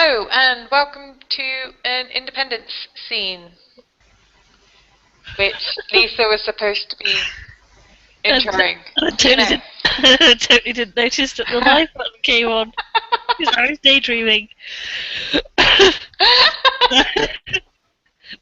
Hello and welcome to an independence scene, which Lisa was supposed to be introing. I totally, I totally didn't notice that the live button came on because I was daydreaming.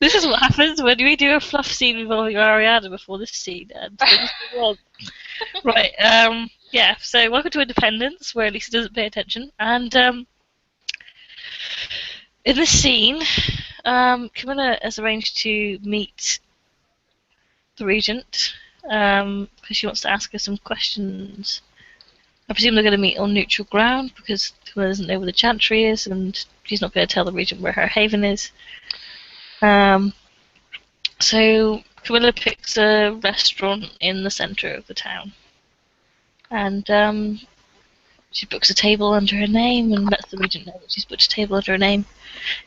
This is what happens when we do a fluff scene involving Ariana before this scene, and things go wrong. Right, yeah, so welcome to Independence, where Lisa doesn't pay attention, and in this scene, Camilla has arranged to meet the Regent, because she wants to ask her some questions. I presume they're going to meet on neutral ground because Camilla doesn't know where the Chantry is, and she's not going to tell the Regent where her haven is. So Camilla picks a restaurant in the centre of the town, and she books a table under her name and lets the Regent know that she's booked a table under her name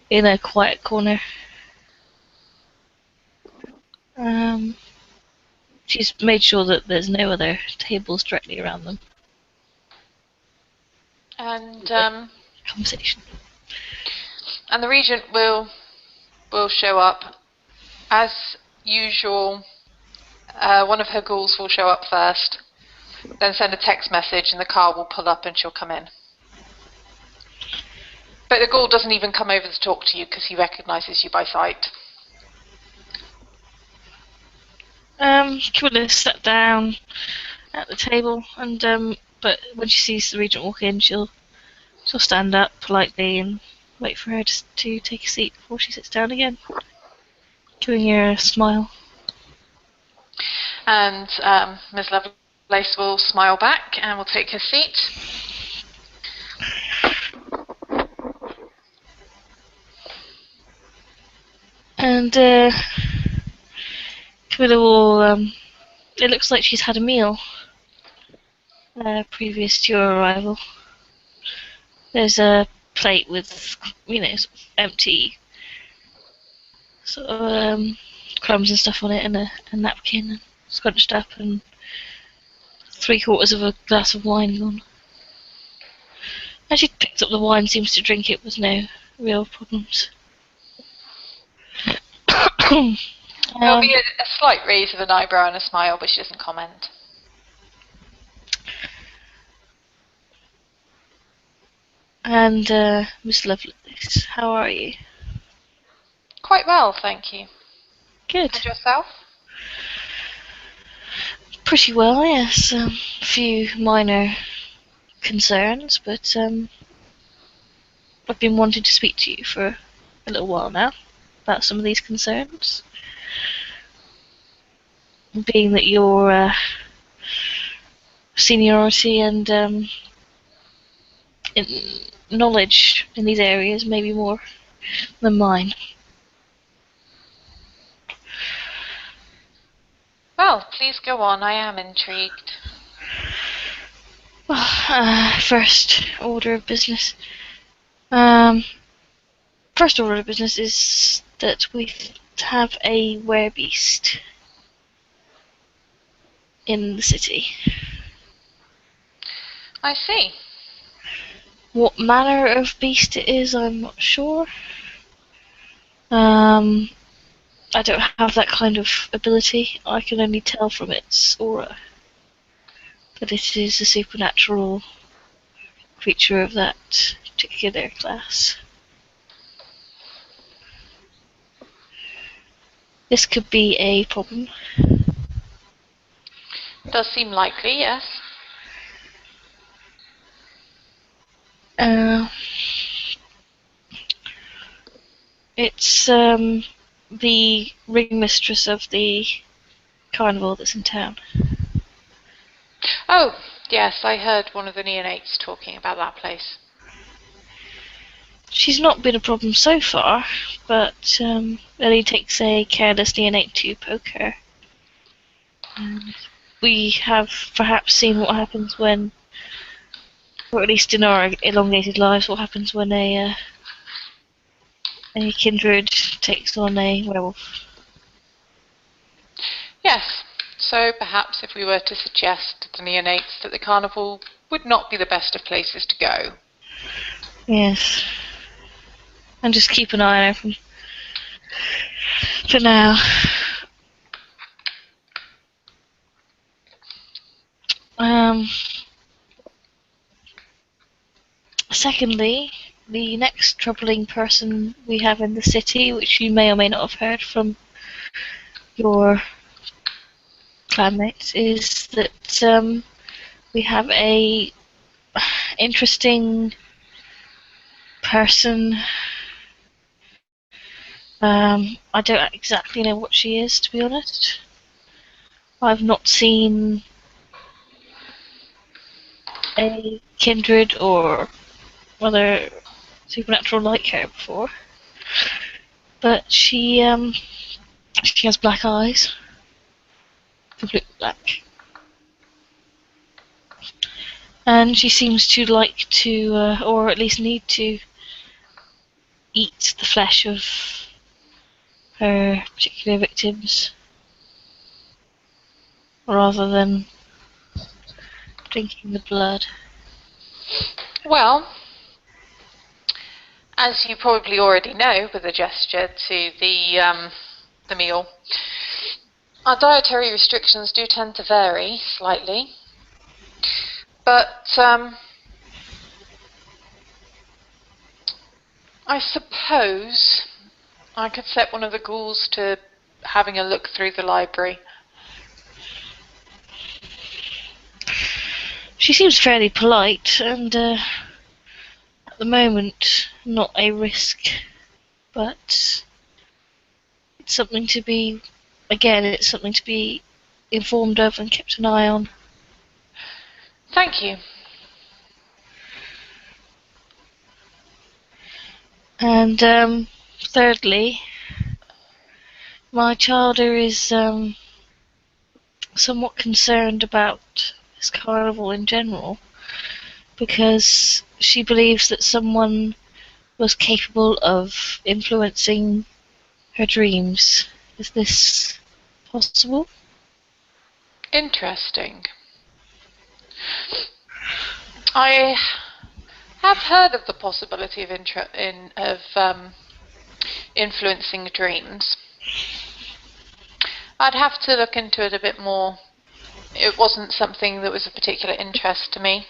in a quiet corner. She's made sure that there's no other tables directly around them. And Conversation. And the Regent will show up as usual. One of her ghouls will show up first, then send a text message, and the car will pull up and she'll come in. But the ghoul doesn't even come over to talk to you because he recognises you by sight. Camilla sat down at the table, and but when she sees the Regent walk in, she'll stand up politely and wait for her to take a seat before she sits down again, giving her a smile. And Ms. Lovelace will smile back and will take her seat. And Camilla will. It looks like she's had a meal previous to your arrival. There's a plate with, empty sort of crumbs and stuff on it, and a napkin scrunched up, and 3/4 of a glass of wine gone. As she picks up the wine, seems to drink it with no real problems. There'll be a slight raise of an eyebrow and a smile, but she doesn't comment. And Miss Lovelace, how are you? Quite well, thank you. Good. And yourself? Pretty well, yes. A few minor concerns, but I've been wanting to speak to you for a little while now about some of these concerns. Being that your seniority and knowledge in these areas may be more than mine. Well, please go on. I am intrigued. Well, first order of business. First order of business is that we have a werebeast in the city. I see. What manner of beast it is, I'm not sure. I don't have that kind of ability. I can only tell from its aura that it is a supernatural creature of that particular class. This could be a problem. Does seem likely, yes. It's the ringmistress of the Carnival that's in town. Oh, yes, I heard one of the neonates talking about that place. She's not been a problem so far, but it only takes a careless neonate to poke her. And we have perhaps seen what happens when, or at least in our elongated lives, what happens when a kindred takes on a werewolf. Yes, so perhaps if we were to suggest to the neonates that the carnival would not be the best of places to go. Yes. and just keep an eye on her for now. Secondly, the next troubling person we have in the city, which you may or may not have heard from your clanmates, is that we have a interesting person. I don't exactly know what she is, to be honest. I've not seen a kindred or other supernatural like her before, but she has black eyes, completely black, and she seems to like to, or at least need to, eat the flesh of her particular victims rather than drinking the blood. Well, as you probably already know, with a gesture to the meal, our dietary restrictions do tend to vary slightly, but I suppose I could set one of the ghouls to having a look through the library. She seems fairly polite and at the moment not a risk, but it's something to be, again, it's something to be informed of and kept an eye on. Thank you. And thirdly, my childer is somewhat concerned about this carnival in general, because she believes that someone was capable of influencing her dreams. Is this possible? Interesting. I have heard of the possibility of influencing dreams. I'd have to look into it a bit more. It wasn't something that was of particular interest to me,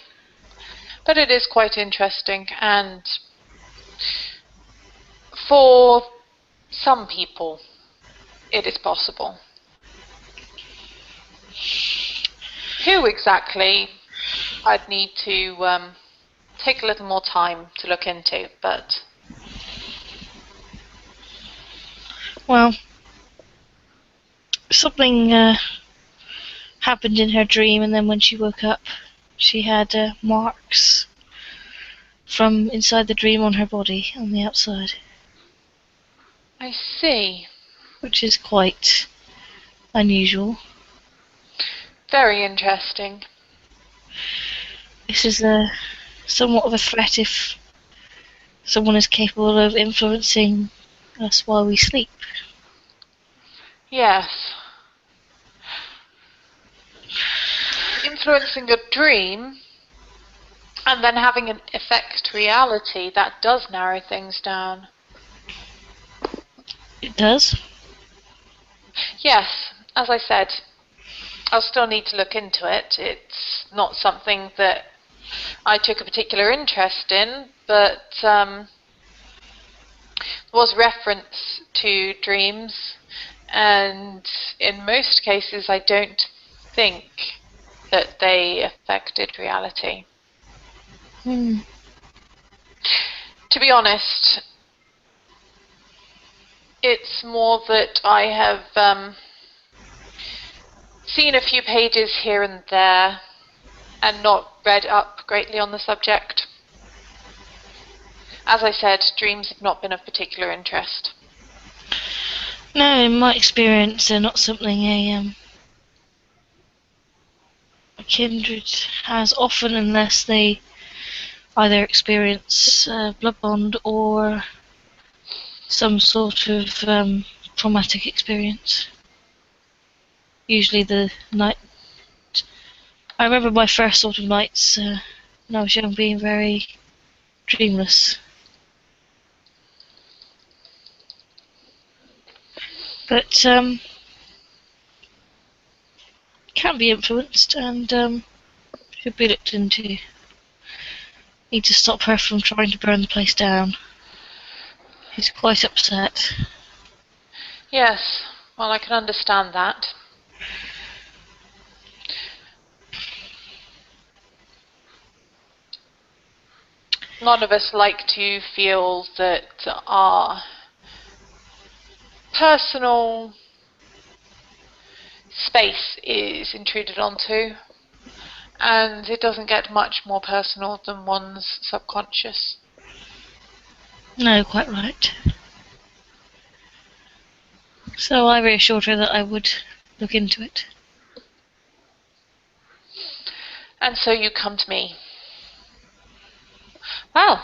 but it is quite interesting, and for some people it is possible. Who exactly, I'd need to take a little more time to look into, but... Well, something happened in her dream, and then when she woke up, she had marks from inside the dream on her body, on the outside. I see. Which is quite unusual. Very interesting. This is somewhat of a threat if someone is capable of influencing us while we sleep. Yes. Influencing a dream and then having an affect reality, that does narrow things down. It does? Yes, as I said, I'll still need to look into it. It's not something that I took a particular interest in, but there was reference to dreams, and in most cases I don't think that they affected reality. To be honest, it's more that I have seen a few pages here and there and not read up greatly on the subject. As I said, dreams have not been of particular interest. No, in my experience, they're not something a kindred has often, unless they either experience blood bond or some sort of traumatic experience. Usually the night... I remember my first sort of nights when I was young being very dreamless. But can be influenced and should be looked into. Need to stop her from trying to burn the place down. She's quite upset. Yes, well, I can understand that. None of us like to feel that our personal space is intruded onto, and it doesn't get much more personal than one's subconscious. No, quite right. So I reassured her that I would look into it. And so you come to me. Well,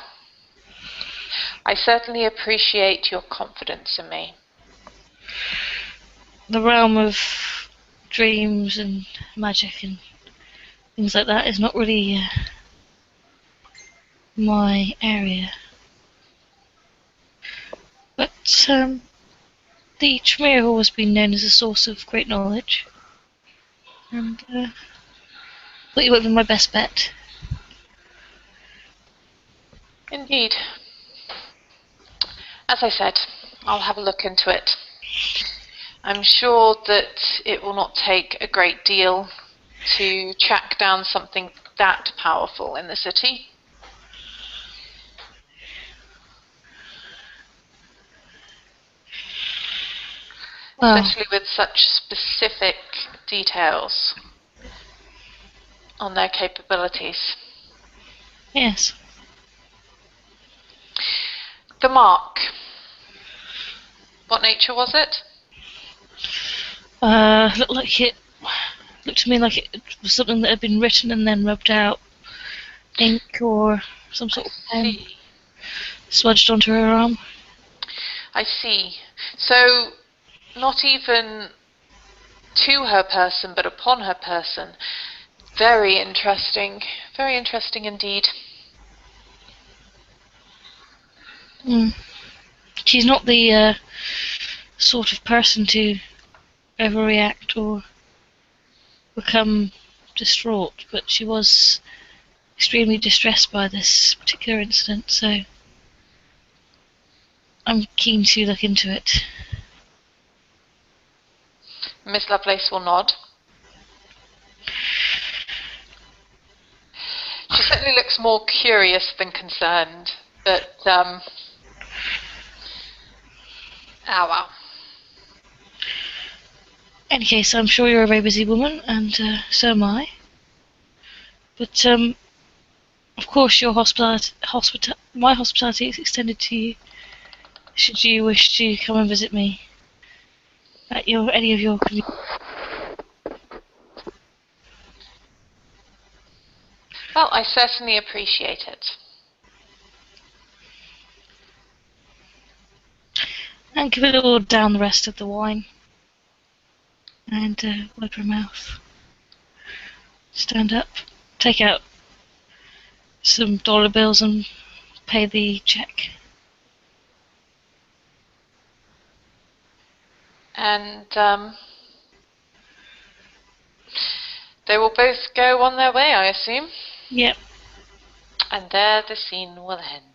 I certainly appreciate your confidence in me. The realm of dreams and magic and things like that is not really my area. But the Tremere Hall has been known as a source of great knowledge, and thought you would be my best bet. Indeed. As I said, I'll have a look into it. I'm sure that it will not take a great deal to track down something that powerful in the city. Well, Especially with such specific details on their capabilities. yes. The mark. What nature was it? Looked to me like it was something that had been written and then rubbed out, ink or some sort of pen smudged onto her arm. I see. So, not even to her person, but upon her person. Very interesting. Very interesting indeed. She's not the sort of person to overreact or become distraught, but she was extremely distressed by this particular incident, so I'm keen to look into it. Miss Lovelace will nod. She certainly looks more curious than concerned, but, oh well. In any case, I'm sure you're a very busy woman, and so am I. But, of course, your my hospitality is extended to you, should you wish to come and visit me at any of your convenience. Well, I certainly appreciate it. And Camilla will down the rest of the wine and wipe her mouth. Stand up, take out some dollar bills and pay the check. And they will both go on their way, I assume. Yep. And there the scene will end.